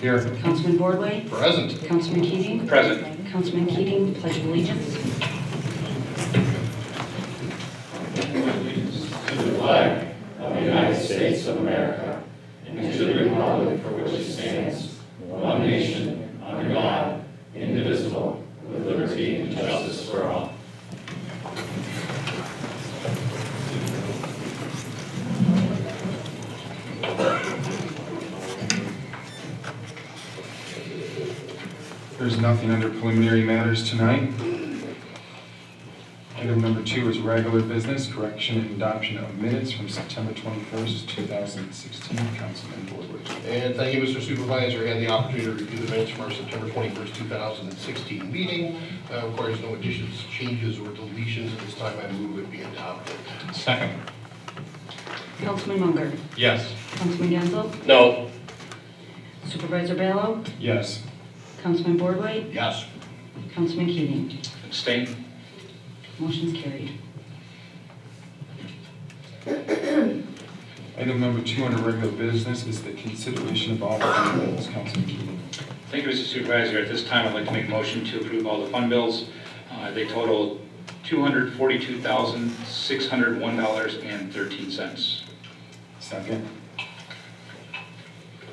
Here. Councilman Boardway, Present. Councilman Keating, Present. Councilman Keating, pledge of allegiance. Flag of the United States of America and to the republic for which it stands, one nation, under God, indivisible, with liberty and justice for all. There's nothing under preliminary matters tonight. Item number 2 is regular business, correction and adoption of minutes from September 21st, 2016. Councilman Boardway. And thank you, Mr. Supervisor. I had the opportunity to review the minutes from our September 21st, 2016 meeting. Of course, no additions, changes, or deletions at this time. I move it be adopted. Second. Councilman Munger, Yes. Councilman Genzel, No. Supervisor Ballo, Yes. Councilman Boardway, Yes. Councilman Keating. Abstain. Motion's carried. Item number 2 under regular business is the consideration of all fund bills. Councilman Keating. Thank you, Mr. Supervisor. At this time, I'd like to make a motion to approve all the fund bills. They total $242,601.13. Second.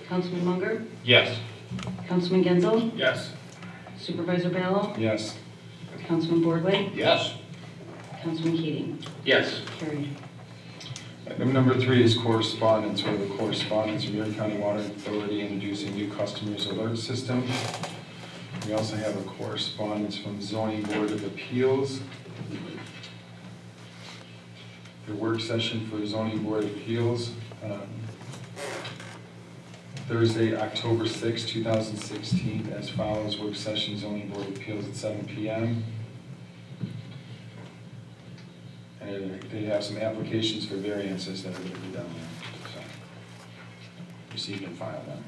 Councilman Munger, Yes. Councilman Genzel, Yes. Supervisor Ballo, Yes. Councilman Boardway, Yes. Councilman Keating. Yes. Carried. Item number 3 is correspondence. We have a correspondence from Erie County Water Authority introducing new customers alert system. We also have a correspondence from Zoning Board of Appeals. The work session for Zoning Board of Appeals, Thursday, October 6, 2016, as follows. Work session Zoning Board of Appeals at 7 p.m. And they have some applications for variances that are going to be done there. So, received and filed them.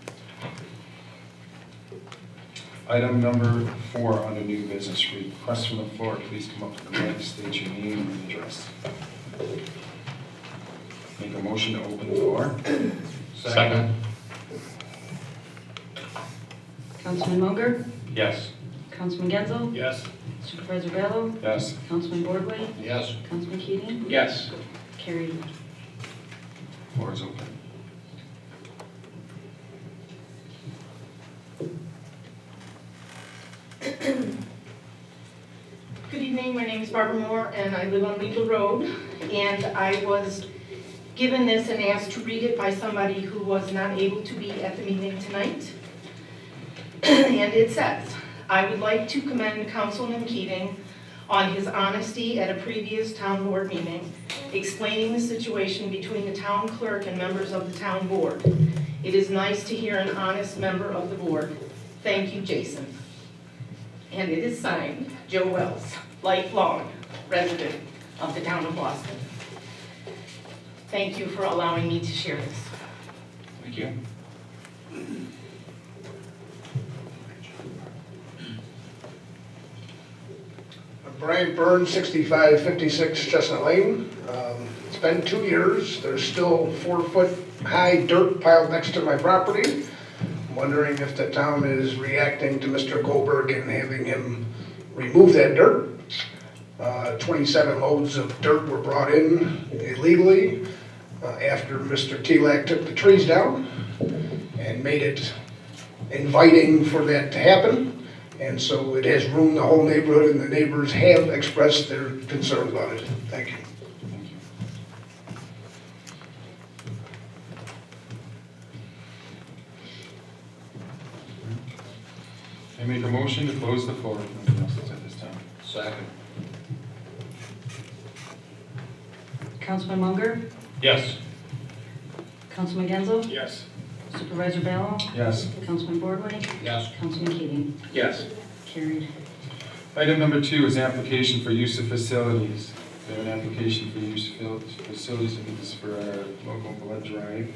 Item number 4 under new business. Request from the floor. Please come up to the mic, state your name and address. Make a motion to open the floor. Second. Councilman Munger, Yes. Councilman Genzel, Yes. Supervisor Ballo, Yes. Councilman Boardway, Yes. Councilman Keating. Yes. Carried. Floor is open. Good evening, my name is Barbara Moore and I live on Legal Road. And I was given this and asked to read it by somebody who was not able to be at the meeting tonight. And it says, I would like to commend Councilman Keating on his honesty at a previous town board meeting, explaining the situation between the town clerk and members of the town board. It is nice to hear an honest member of the board. Thank you, Jason. And it is signed, Joe Wells, lifelong resident of the town of Boston. Thank you for allowing me to share this. Thank you. Brian Burns, 6556 Chestnut Lane. It's been 2 years. There's still 4-foot-high dirt piled next to my property. I'm wondering if the town is reacting to Mr. Goldberg and having him remove that dirt. 27 loads of dirt were brought in illegally after Mr. Telak took the trees down and made it inviting for that to happen. And so it has ruined the whole neighborhood, and the neighbors have expressed their concerns about it. Thank you. Thank you. I make a motion to close the floor. If nothing else is at this time. Second. Councilman Munger, Yes. Councilman Genzel, Yes. Supervisor Ballo, Yes. Councilman Boardway, Yes. Councilman Keating. Yes. Carried. Item number 2 is application for use of facilities. We have an application for use of facilities, and this is for our local blood drive.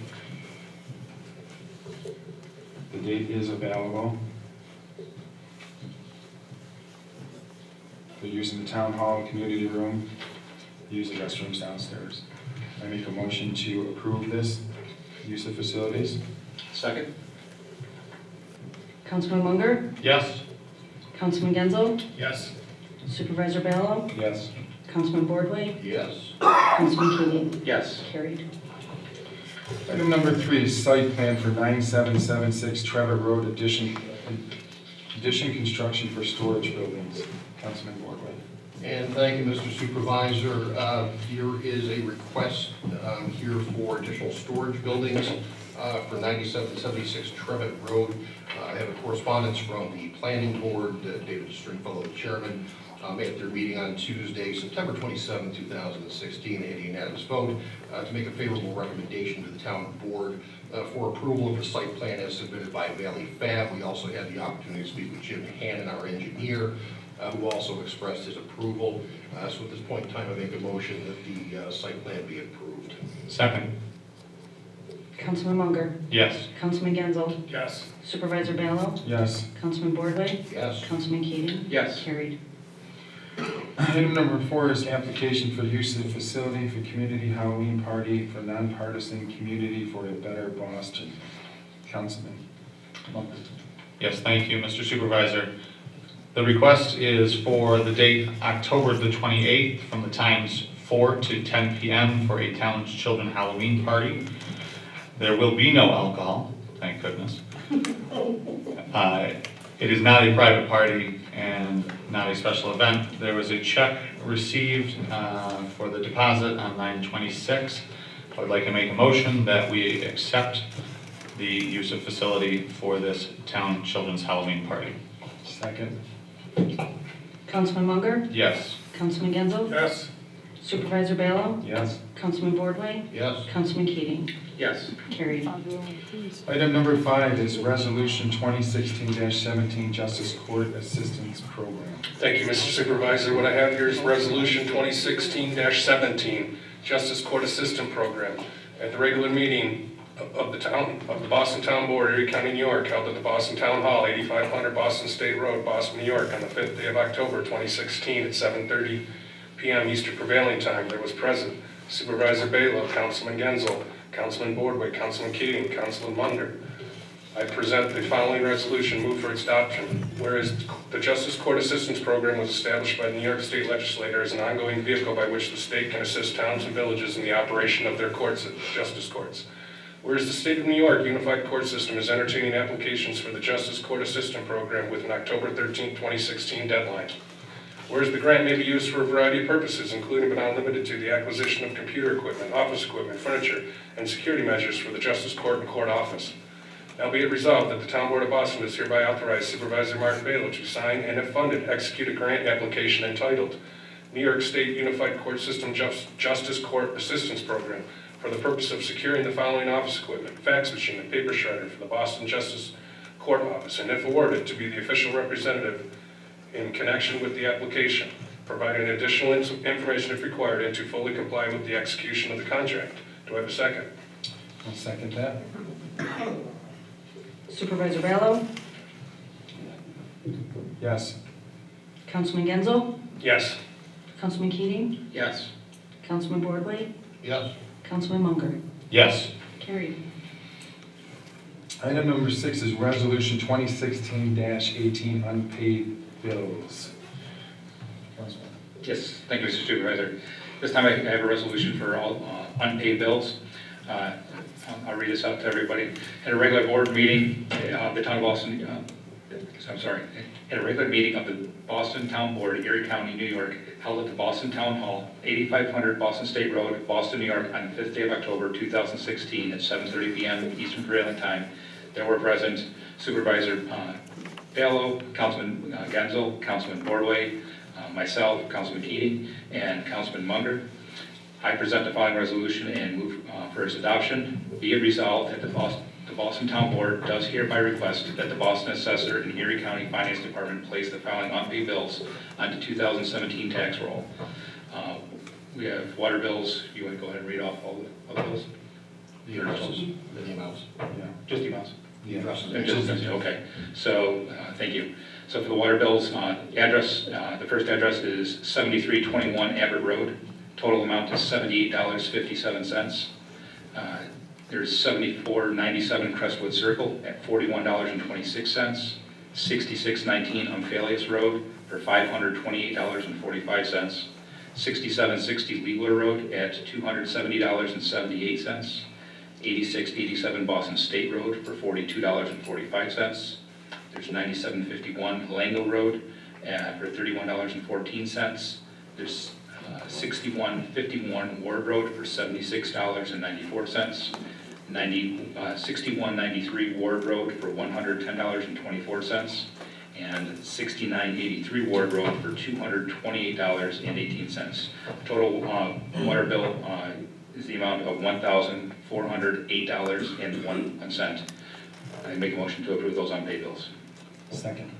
The date is available. They're using the town hall community room, use the restrooms downstairs. I make a motion to approve this use of facilities. Second? Councilman Munger, Yes. Councilman Genzel, Yes. Supervisor Ballo, Yes. Councilman Boardway, Yes. Councilman Keating. Yes. Carried. Item number 3 is site plan for 9776 Trevor Road addition construction for storage buildings. Councilman Boardway. And thank you, Mr. Supervisor. Here is a request here for additional storage buildings for 9776 Trevitt Road. I have a correspondence from the planning board, David Stringfellow, the chairman, at their meeting on Tuesday, September 27, 2016, a unanimous vote to make a favorable recommendation to the town board for approval of the site plan as submitted by Valley Fab. We also had the opportunity to speak with Jim Hannon, our engineer, who also expressed his approval. So at this point in time, I make a motion that the site plan be approved. Second. Councilman Munger, Yes. Councilman Genzel, Yes. Supervisor Ballo, Yes. Councilman Boardway, Yes. Councilman Keating. Yes. Carried. Item number 4 is application for use of facility for community Halloween party for nonpartisan community for a better Boston. Councilman Munger. Yes, thank you, Mr. Supervisor. The request is for the date October the 28th from the times 4 to 10 p.m. for a town children Halloween party. There will be no alcohol, thank goodness. It is not a private party and not a special event. There was a check received for the deposit on 9/26. I would like to make a motion that we accept the use of facility for this town children's Halloween party. Second. Councilman Munger, Yes. Councilman Genzel, Yes. Supervisor Ballo, Yes. Councilman Boardway, Yes. Councilman Keating. Yes. Carried. Item number 5 is resolution 2016-17 Justice Court Assistance Program. Thank you, Mr. Supervisor. What I have here is Resolution 2016-17, Justice Court Assistant Program. At the regular meeting of the Boston Town Board, Erie County, New York, held at the Boston Town Hall, 8500 Boston State Road, Boston, New York, on the 5th day of October 2016 at 7:30 p.m. Eastern Prevailing Time, there was present Supervisor Ballo, Councilman Genzel, Councilman Boardway, Councilman Keating, Councilman Munger. I present the following resolution, move for its adoption. Whereas the Justice Court Assistance Program was established by the New York State Legislature as an ongoing vehicle by which the state can assist towns and villages in the operation of their courts, justice courts. Whereas the State of New York Unified Court System is entertaining applications for the Justice Court Assistant Program with an October 13, 2016 deadline. Whereas the grant may be used for a variety of purposes, including but not limited to the acquisition of computer equipment, office equipment, furniture, and security measures for the Justice Court and Court Office. Now be it resolved that the Town Board of Boston does hereby authorize Supervisor Mark Ballo to sign and, if funded, execute a grant application entitled New York State Unified Court System Justice Court Assistance Program for the purpose of securing the following office equipment, fax machine, and paper shredder for the Boston Justice Court Office, and if awarded, to be the official representative in connection with the application, providing additional information if required, and to fully comply with the execution of the contract. Do I have a second? I'll second that. Supervisor Ballo, Yes. Councilman Genzel, Yes. Councilman Keating, Yes. Councilman Boardway, Yes. Councilman Munger. Yes. Carried. Item number 6 is resolution 2016-18 unpaid bills. Councilman. Yes, thank you, Mr. Supervisor. This time I have a resolution for all unpaid bills. I'll read this out to everybody. At a regular board meeting, the town of Boston, at a regular meeting of the Boston Town Board, Erie County, New York, held at the Boston Town Hall, 8500 Boston State Road, Boston, New York, on the 5th day of October 2016 at 7:30 p.m. Eastern Prevailing Time. There were present Supervisor Ballo, Councilman Genzel, Councilman Boardway, myself, Councilman Keating, and Councilman Munger. I present the following resolution and move for its adoption. Be it resolved that the Boston Town Board does hereby request that the Boston Assessor and Erie County Finance Department place the following unpaid bills onto 2017 tax roll. We have water bills. You want to go ahead and read off all the bills? The amounts. The amounts. Yeah. Just the amounts. The addresses. Okay, so, thank you. So for the water bills, address, the first address is 7321 Abbott Road. Total amount is $78.57. There's 7497 Crestwood Circle at $41.26. 6619 Umphalius Road for $528.45. 6760 Leeler Road at $270.78. 8687 Boston State Road for $42.45. There's 9751 Lango Road for $31.14. There's 6151 Ward Road for $76.94. 6193 Ward Road for $110.24. And 6983 Ward Road for $228.18. Total water bill is the amount of $1,408.01. I make a motion to approve those unpaid bills. Second.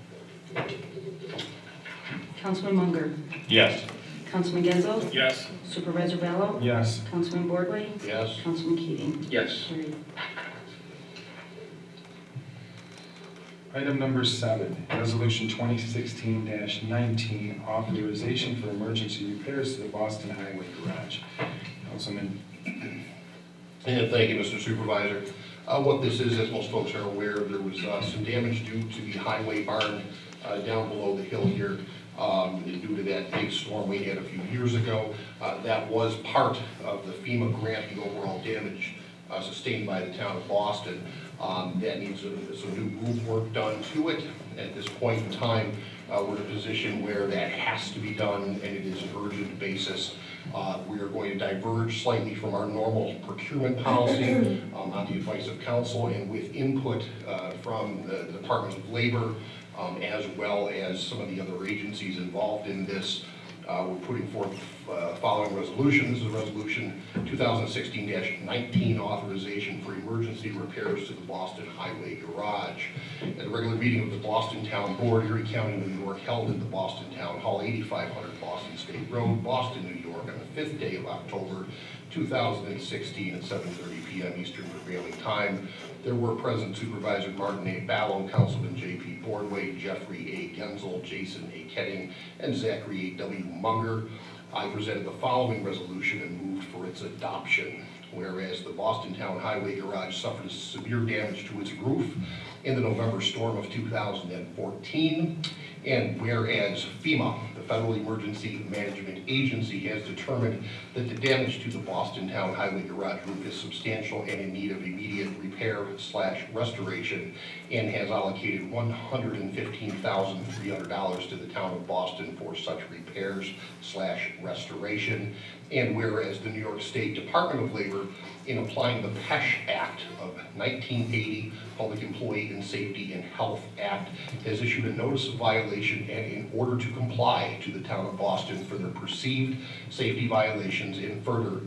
Councilman Munger. Yes. Councilman Genzel. Yes. Supervisor Bello. Yes. Councilman Bordley. Yes. Councilman Keating. Yes. Carried. Item number 7, Resolution 2016-19, authorization for emergency repairs to the Boston Highway Garage. Councilman. And thank you, Mr. Supervisor. What this is, as most folks are aware, there was some damage due to the highway barn down below the hill here due to that big storm we had a few years ago. That was part of the FEMA grant, the overall damage sustained by the town of Boston. That needs some new roof work done to it. At this point in time, we're in a position where that has to be done, and it is an urgent basis. We are going to diverge slightly from our normal procurement policy on the advice of council and with input from the Department of Labor, as well as some of the other agencies involved in this. We're putting forth following resolution. This is a resolution 2016-19 authorization for emergency repairs to the Boston Highway Garage. At a regular meeting of the Boston Town Board, Erie County, New York, held at the Boston Town Hall, 8500 Boston State Road, Boston, New York, on the 5th day of October 2016 at 7:30 p.m. Eastern Prevailing Time. There were present Supervisor Martin A. Ballo, Councilman J.P. Bordway, Jeffrey A. Genzel, Jason A. Ketting, and Zachary A. W. Munger. I presented the following resolution and moved for its adoption. Whereas the Boston Town Highway Garage suffered severe damage to its roof in the November storm of 2014, and whereas FEMA, the Federal Emergency Management Agency, has determined that the damage to the Boston Town Highway Garage roof is substantial and in need of immediate repair/restoration, and has allocated $115,300 to the town of Boston for such repairs/restoration. And whereas the New York State Department of Labor, in applying the PESH Act of 1980, Public Employee and Safety and Health Act, has issued a notice of violation, and in order to comply to the town of Boston for their perceived safety violations, and further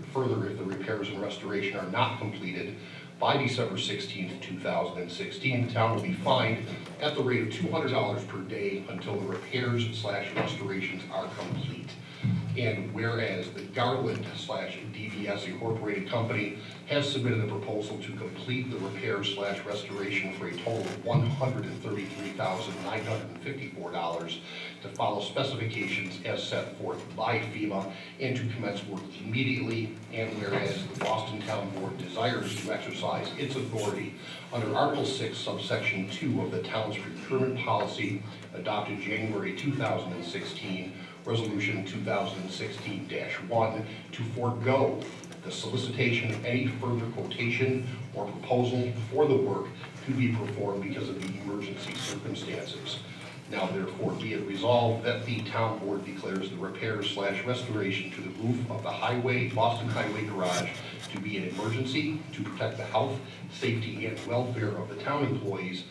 if the repairs and restoration are not completed by December 16th, 2016, the town will be fined at the rate of $200 per day until the repairs/restorations are complete. And whereas the Garland/DBS Incorporated Company has submitted a proposal to complete the repair/restoration for a total of $133,954 to follow specifications as set forth by FEMA and to commence work immediately. And whereas the Boston Town Board desires to exercise its authority under Article 6, subsection 2 of the town's procurement policy adopted January 2016, Resolution 2016-1, to forego the solicitation of any further quotation or proposal for the work to be performed because of the emergency circumstances. Now therefore be it resolved that the town board declares the repairs/restoration to the roof of the Boston Highway Garage to be an emergency to protect the health, safety, and welfare of the town employees,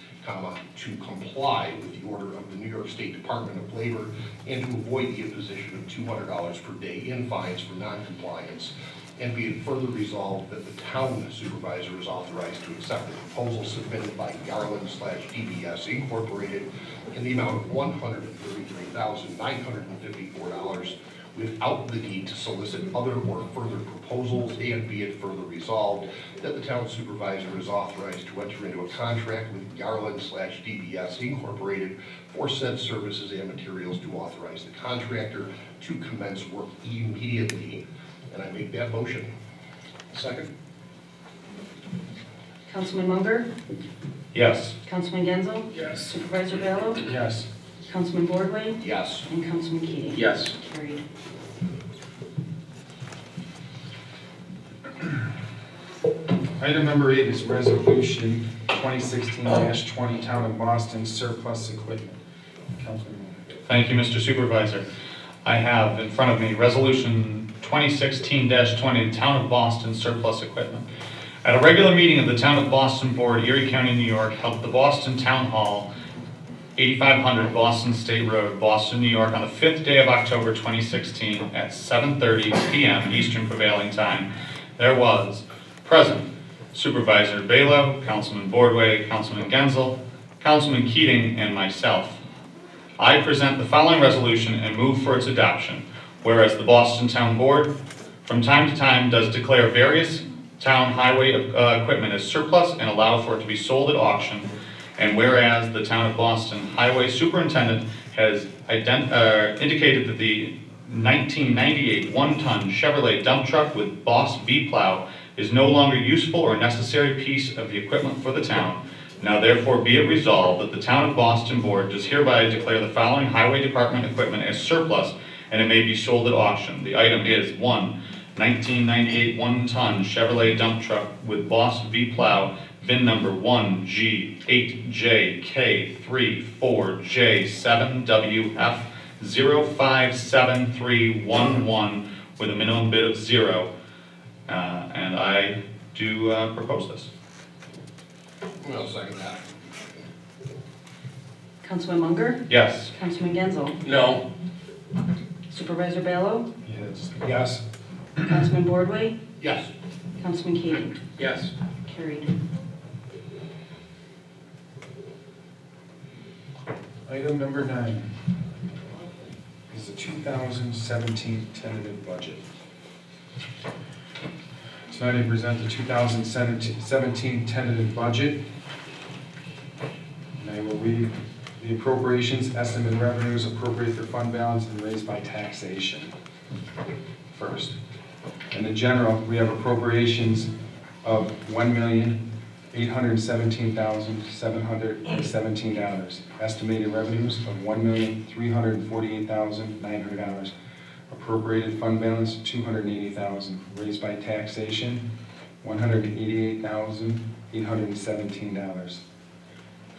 to comply with the order of the New York State Department of Labor, and to avoid the imposition of $200 per day in fines for noncompliance. And be it further resolved that the town supervisor is authorized to accept the proposal submitted by Garland/DBS Incorporated in the amount of $133,954 without the need to solicit other or further proposals. And be it further resolved that the town supervisor is authorized to enter into a contract with Garland/DBS Incorporated for said services and materials, to authorize the contractor to commence work immediately. And I make that motion. Second? Councilman Munger, Yes. Councilman Genzel, Yes. Supervisor Bello, Yes. Councilman Boardway, Yes. and Councilman Keating. Yes. Carried. Item number 8 is Resolution 2016-20 Town of Boston surplus equipment. Councilman Moore. Thank you, Mr. Supervisor. I have in front of me Resolution 2016-20, Town of Boston surplus equipment. At a regular meeting of the Town of Boston Board, Erie County, New York, held at the Boston Town Hall, 8500 Boston State Road, Boston, New York, on the 5th day of October 2016 at 7:30 p.m. Eastern Prevailing Time, there was present Supervisor Balo, Councilman Boardway, Councilman Genzel, Councilman Keating, and myself. I present the following resolution and move for its adoption. Whereas the Boston Town Board, from time to time, does declare various town highway equipment as surplus and allow for it to be sold at auction. And whereas the Town of Boston Highway Superintendent has indicated that the 1998 one-ton Chevrolet dump truck with Boss V-Plow is no longer useful or necessary piece of the equipment for the town. Now therefore be it resolved that the Town of Boston Board does hereby declare the following Highway Department equipment as surplus and it may be sold at auction. The item is 1, 1998 one-ton Chevrolet dump truck with Boss V-Plow, VIN number 1G8JK34J7WF057311 with a minimum bid of 0. And I do propose this. I'll second that. Councilman Munger, Yes. Councilman Genzel, No. Supervisor Bello, Yes. Councilman Boardway, Yes. Councilman Keating. Yes. Carried. Item number 9 is the 2017 tentative budget. Tonight I present the 2017 tentative budget. And I will read the appropriations, estimate revenues, appropriate for fund balance, and raised by taxation first. In the general, we have appropriations of $1,817,717. Estimated revenues of $1,348,900. Appropriated fund balance, $280,000. Raised by taxation, $188,817.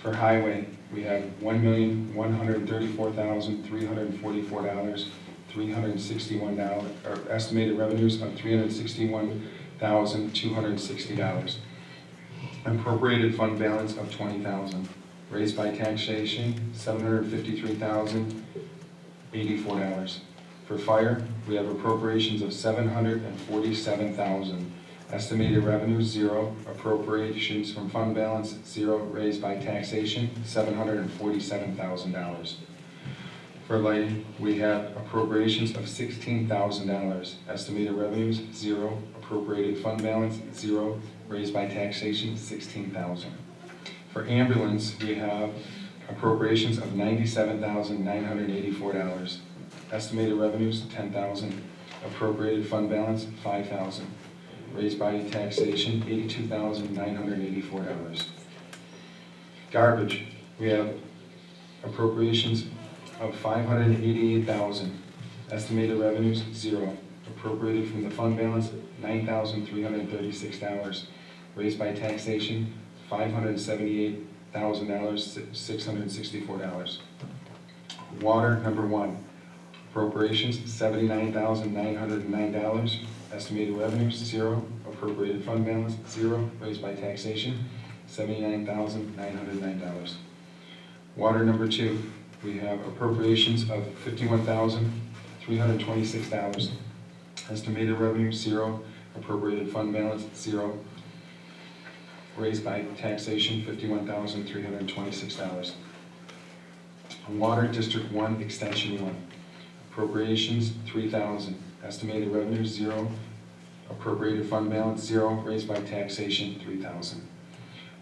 For highway, we have $1,134,344. $361, or estimated revenues of $361,260. Appropriated fund balance of $20,000. Raised by taxation, $753,084. For fire, we have appropriations of $747,000. Estimated revenues, 0. Appropriations from fund balance, 0. Raised by taxation, $747,000. For lighting, we have appropriations of $16,000. Estimated revenues, 0. Appropriated fund balance, 0. Raised by taxation, $16,000. For ambulance, we have appropriations of $97,984. Estimated revenues, $10,000. Appropriated fund balance, $5,000. Raised by taxation, $82,984. Garbage, we have appropriations of $588,000. Estimated revenues, 0. Appropriated from the fund balance, $9,336. Raised by taxation, $578,664. Water, number 1. Appropriations, $79,909. Estimated revenues, 0. Appropriated fund balance, 0. Raised by taxation, $79,909. Water, number 2. We have appropriations of $51,326. Estimated revenue, 0. Appropriated fund balance, 0. Raised by taxation, $51,326. Water District 1, Extension 1. Appropriations, $3,000. Estimated revenue, 0. Appropriated fund balance, 0. Raised by taxation, $3,000.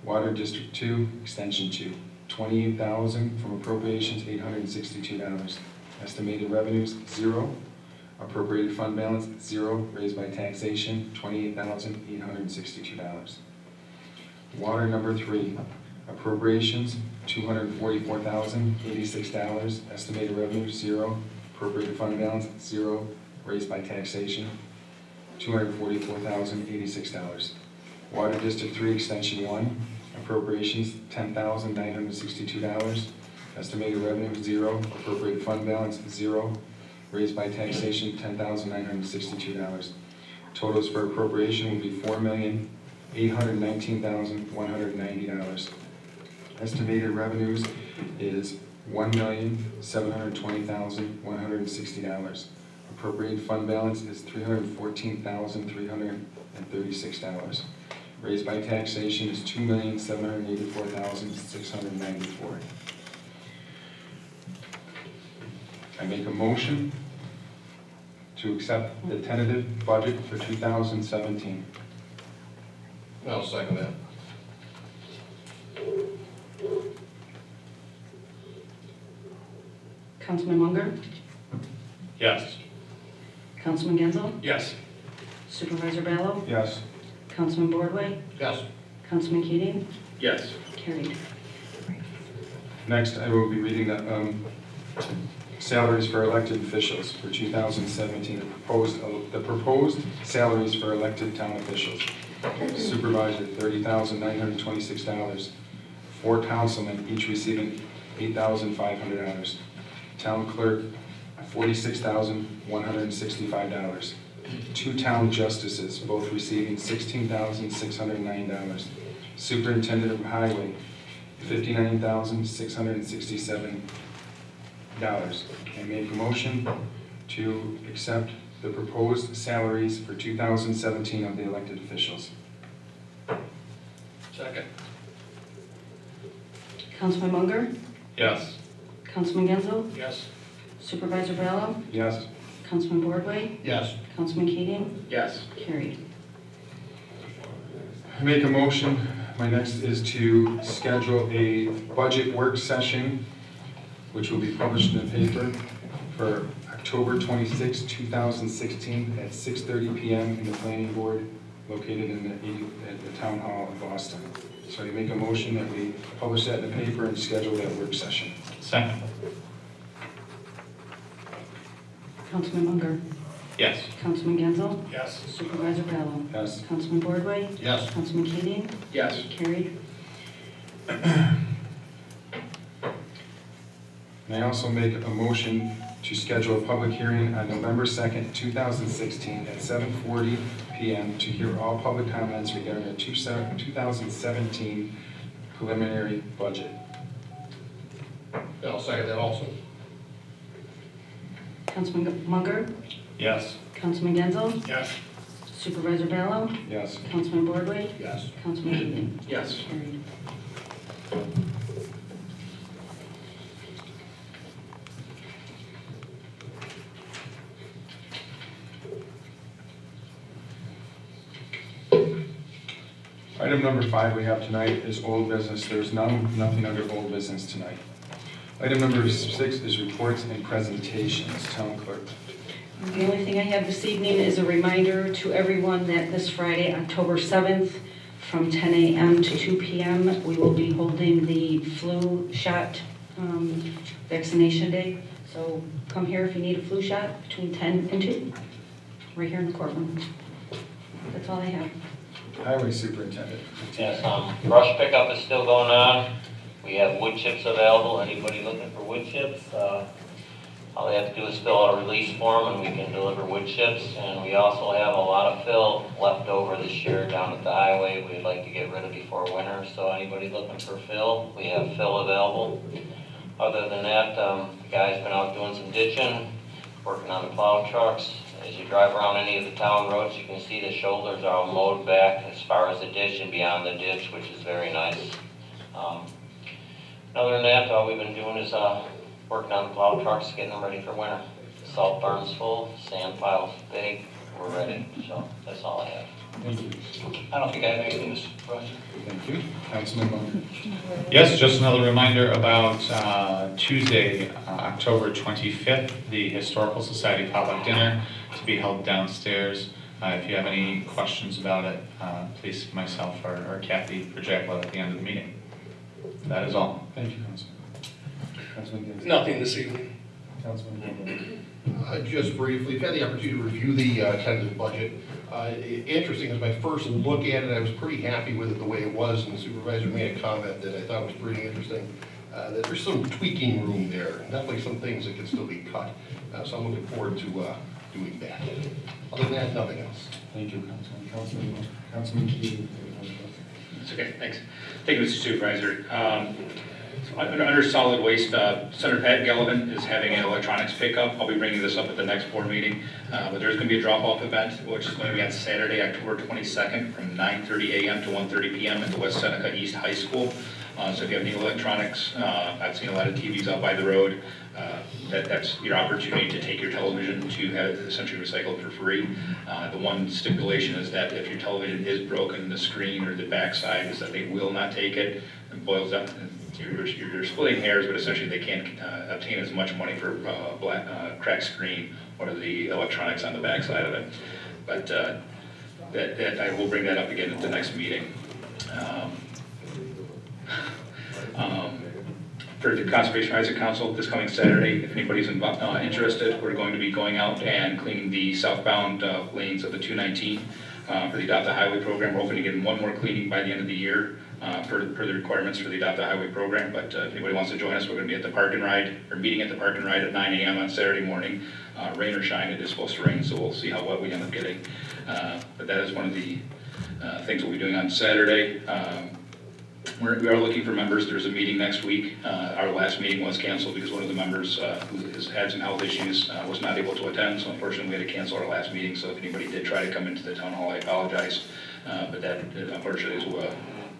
Water District 2, Extension 2. $28,000 from appropriations, $862. Estimated revenues, 0. Appropriated fund balance, 0. Raised by taxation, $28,862. Water number 3, appropriations, $244,086, estimated revenue, 0, appropriated fund balance, 0, raised by taxation, $244,086. Water District 3, Extension 1, appropriations, $10,962, estimated revenue, 0, appropriated fund balance, 0, raised by taxation, $10,962. Totals for appropriation will be $4,819,190. Estimated revenues is $1,720,160. Appropriated fund balance is $314,336. Raised by taxation is $2,784,694. I make a motion to accept the tentative budget for 2017. I'll second that. Councilman Munger, Yes. Councilman Genzel, Yes. Supervisor Ballo, Yes. Councilman Boardway, Yes. Councilman Keating, Yes. carried. Next, I will be reading the salaries for elected officials for 2017, the proposed salaries for elected town officials. Supervisor, $30,926. 4 councilmen, each receiving $8,500. Town clerk, $46,165. 2 town justices, both receiving $16,609. Superintendent of highway, $59,667. I make a motion to accept the proposed salaries for 2017 of the elected officials. Second. Councilman Munger, Yes. Councilman Genzel, Yes. Supervisor Ballo, Yes. Councilman Boardway, Yes. Councilman Keating, Yes. carried. I make a motion, my next is to schedule a budget work session, which will be published in the paper for October 26, 2016 at 6:30 PM in the planning board located at the town hall of Boston. So I make a motion that we publish that in the paper and schedule that work session. Second. Councilman Munger, Yes. Councilman Genzel, Yes. Supervisor Ballo, Yes. Councilman Boardway, Yes. Councilman Keating, Yes. carried. And I also make a motion to schedule a public hearing on November 2nd, 2016 at 7:40 PM to hear all public comments regarding the 2017 preliminary budget. I'll second that also. Councilman Munger, Yes. Councilman Genzel, Yes. Supervisor Ballo, Yes. Councilman Boardway, Yes. Councilman Keating, Yes. carried. Item number 5 we have tonight is old business. There's nothing under old business tonight. Item number 6 is reports and presentations. Town clerk. The only thing I have this evening is a reminder to everyone that this Friday, October 7th, from 10 a.m. to 2 p.m., we will be holding the flu shot vaccination day. So come here if you need a flu shot between 10 and 2, right here in the courtroom. That's all I have. Highway superintendent. Yes, brush pickup is still going on. We have wood chips available. Anybody looking for wood chips? All they have to do is fill out a release form and we can deliver wood chips. And we also have a lot of fill left over this year down at the highway we'd like to get rid of before winter. So anybody looking for fill, we have fill available. Other than that, the guys been out doing some ditching, working on the plow trucks. As you drive around any of the town roads, you can see the shoulders are all mowed back as far as the ditch and beyond the ditch, which is very nice. Other than that, all we've been doing is working on the plow trucks, getting them ready for winter. Salt barn's full, sand pile's big, we're ready. So that's all I have. Thank you. I don't think I have anything, Mr. President. Thank you. Councilman Munger. Yes, just another reminder about Tuesday, October 25th, the Historical Society potluck dinner to be held downstairs If you have any questions about it, please see myself or Kathy or Jacqueline at the end of the meeting. That is all. Thank you, Councilman. Councilman Ginsburg. Nothing this evening. Councilman Ballmer. Just briefly, I've had the opportunity to review the tentative budget. Interesting, as my first look at it, I was pretty happy with it the way it was, and the supervisor made a comment that I thought was pretty interesting, that there's some tweaking room there, definitely some things that can still be cut. So I'm looking forward to doing that. Other than that, nothing else. Thank you, Councilman Key. It's okay, thanks. Thank you, Mr. Supervisor. Under solid waste, Senator Pat Gallivan is having an electronics pickup. I'll be bringing this up at the next board meeting. But there's going to be a drop-off event, which is going to be on Saturday, October 22nd, from 9:30 a.m. to 1:30 p.m. at the West Seneca East High School. So if you have any electronics, I've seen a lot of TVs out by the road. That's your opportunity to take your television to have it essentially recycled for free. The one stipulation is that if your television is broken, the screen or the backside, is that they will not take it. It boils down, you're splitting hairs, but essentially they can't obtain as much money for cracked screen or the electronics on the backside of it. But that I will bring that up again at the next meeting. For the Conservation Advisory Council this coming Saturday, if anybody's interested, we're going to be going out and cleaning the southbound lanes of the 219 for the Adopt a Highway program. We're hoping to get one more cleaning by the end of the year per the requirements for the Adopt a Highway program. But if anybody wants to join us, we're going to be at the Park and Ride, or meeting at the Park and Ride at 9 a.m. on Saturday morning. Rain or shine, it is supposed to rain, so we'll see how wet we end up getting. But that is one of the things we'll be doing on Saturday. We are looking for members. There's a meeting next week. Our last meeting was canceled because one of the members who has had some health issues was not able to attend, so unfortunately we had to cancel our last meeting. So if anybody did try to come into the town hall, I apologize. But that unfortunately is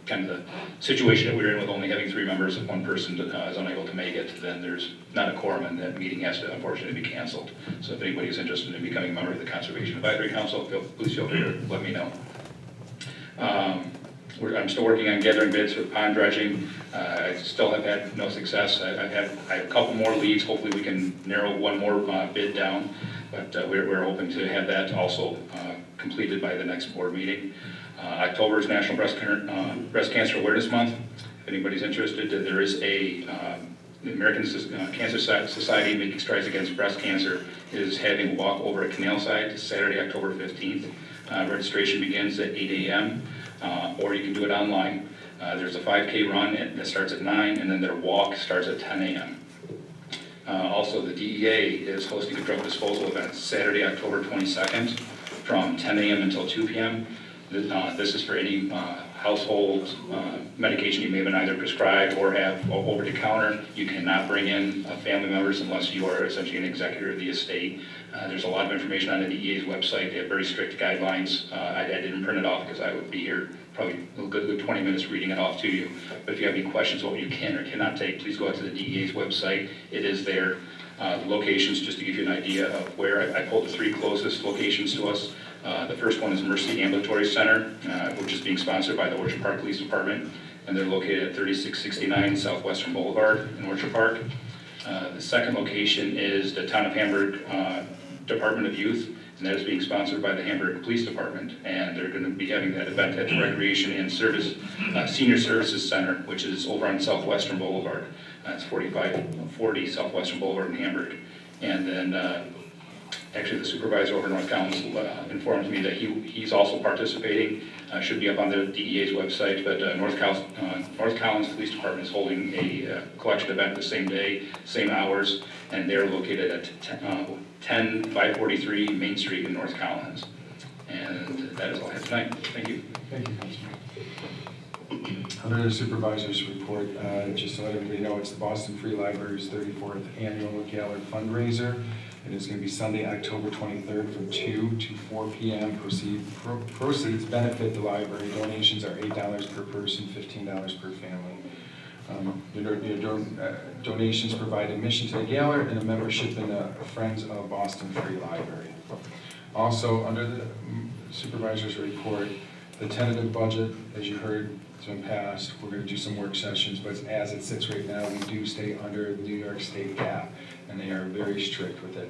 kind of the situation that we're in, with only having 3 members. If one person is unable to make it, then there's not a quorum, and that meeting has to unfortunately be canceled. So if anybody is interested in becoming a member of the Conservation Advisory Council, please feel free to let me know. I'm still working on gathering bids for pond dredging. I still have had no success. I have a couple more leads. Hopefully we can narrow one more bid down, but we're hoping to have that also completed by the next board meeting. October is National Breast Cancer Awareness Month. If anybody's interested, there is the American Cancer Society Making Strides Against Breast Cancer is having a walk over at Canal Side Saturday, October 15th. Registration begins at 8 a.m. Or you can do it online. There's a 5K run that starts at 9, and then their walk starts at 10 a.m. Also, the DEA is hosting a drug disposal event Saturday, October 22nd from 10 a.m. until 2 p.m. This is for any household medication you may have been either prescribed or have over the counter. You cannot bring in family members unless you are essentially an executor of the estate. There's a lot of information on the DEA's website. They have very strict guidelines. I didn't print it off because I would be here probably a good 20 minutes reading it off to you. But if you have any questions about what you can or cannot take, please go out to the DEA's website. It is there. Locations, just to give you an idea of where, I pulled the 3 closest locations to us. The first one is Mercy Ambulatory Center, which is being sponsored by the Orchard Park Police Department, and they're located at 3669 Southwestern Boulevard in Orchard Park. The second location is the Town of Hamburg Department of Youth, and that is being sponsored by the Hamburg Police Department, and they're going to be having that event at the Recreation and Senior Services Center, which is over on Southwestern Boulevard. It's 4540 Southwestern Boulevard in Hamburg. And then actually the supervisor over North Collins informs me that he's also participating. Should be up on the DEA's website, but North Collins Police Department is holding a collection event the same day, same hours, and they're located at 10543 Main Street in North Collins. And that is all I have tonight. Thank you. Thank you, Councilman. Under the supervisor's report, just to let everybody know, it's the Boston Free Library's 34th annual Gala fundraiser. It is going to be Sunday, October 23rd from 2 to 4 p.m. Proceeds benefit the library. Donations are $8 per person, $15 per family. Donations provide admission to the gala and a membership in the Friends of Boston Free Library. Also, under the supervisor's report, the tentative budget, as you heard, It's been passed. We're going to do some work sessions, but as it sits right now, we do stay under the New York State cap, and they are very strict with it.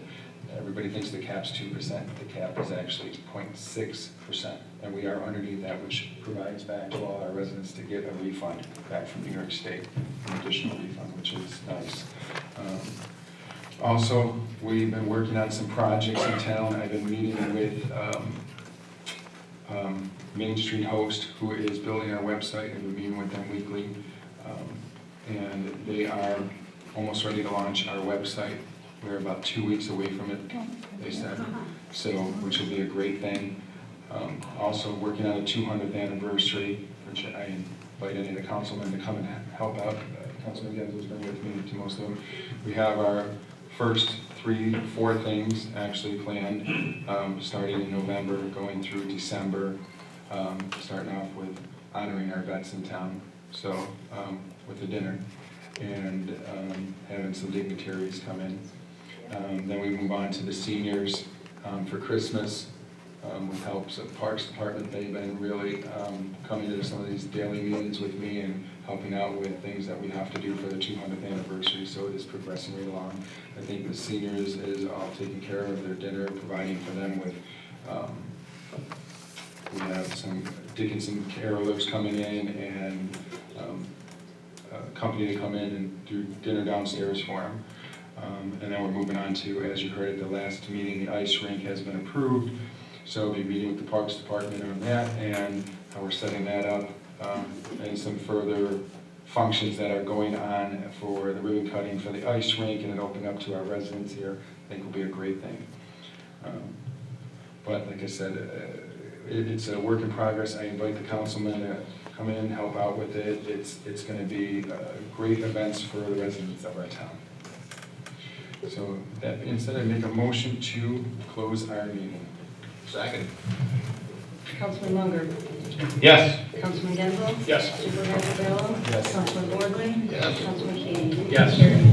Everybody thinks the cap's 2%. The cap is actually 0.6%, and we are underneath that, which provides back to all our residents to get a refund back from New York State, an additional refund, which is nice. Also, we've been working on some projects in town. I've been meeting with Main Street Host, who is building our website, and we're meeting with them weekly. And they are almost ready to launch our website. We're about 2 weeks away from it, they said, so, which will be a great thing. Also, working on a 200th anniversary, which I invite any of the councilmen to come and help out. Councilman Genzo's been with me to most of them. We have our first 4 things actually planned, starting in November, going through December, starting off with honoring our vets in town, so with a dinner, and having some dignitaries come in. Then we move on to the seniors for Christmas, with helps of Parks Department. They've been really coming to some of these daily meetings with me and helping out with things that we have to do for the 200th anniversary, so it is progressing right along. I think the seniors is all taking care of their dinner, providing for them with, we have some Dickinson carolers coming in and a company to come in and do dinner downstairs for them. And then we're moving on to, as you heard at the last meeting, the ice rink has been approved. So we'll be meeting with the Parks Department on that and how we're setting that up, and some further functions that are going on for the ribbon cutting for the ice rink and it opening up to our residents here. I think will be a great thing. But like I said, it's a work in progress. I invite the councilmen to come in, help out with it. It's going to be great events for the residents of our town. So that being said, I make a motion to close our meeting. Second. Councilman Munger. Yes. Councilman Genzel. Yes. Supervisor Bello. Yes. Councilman Worley. Yes. Councilman Kane. Yes. Carried.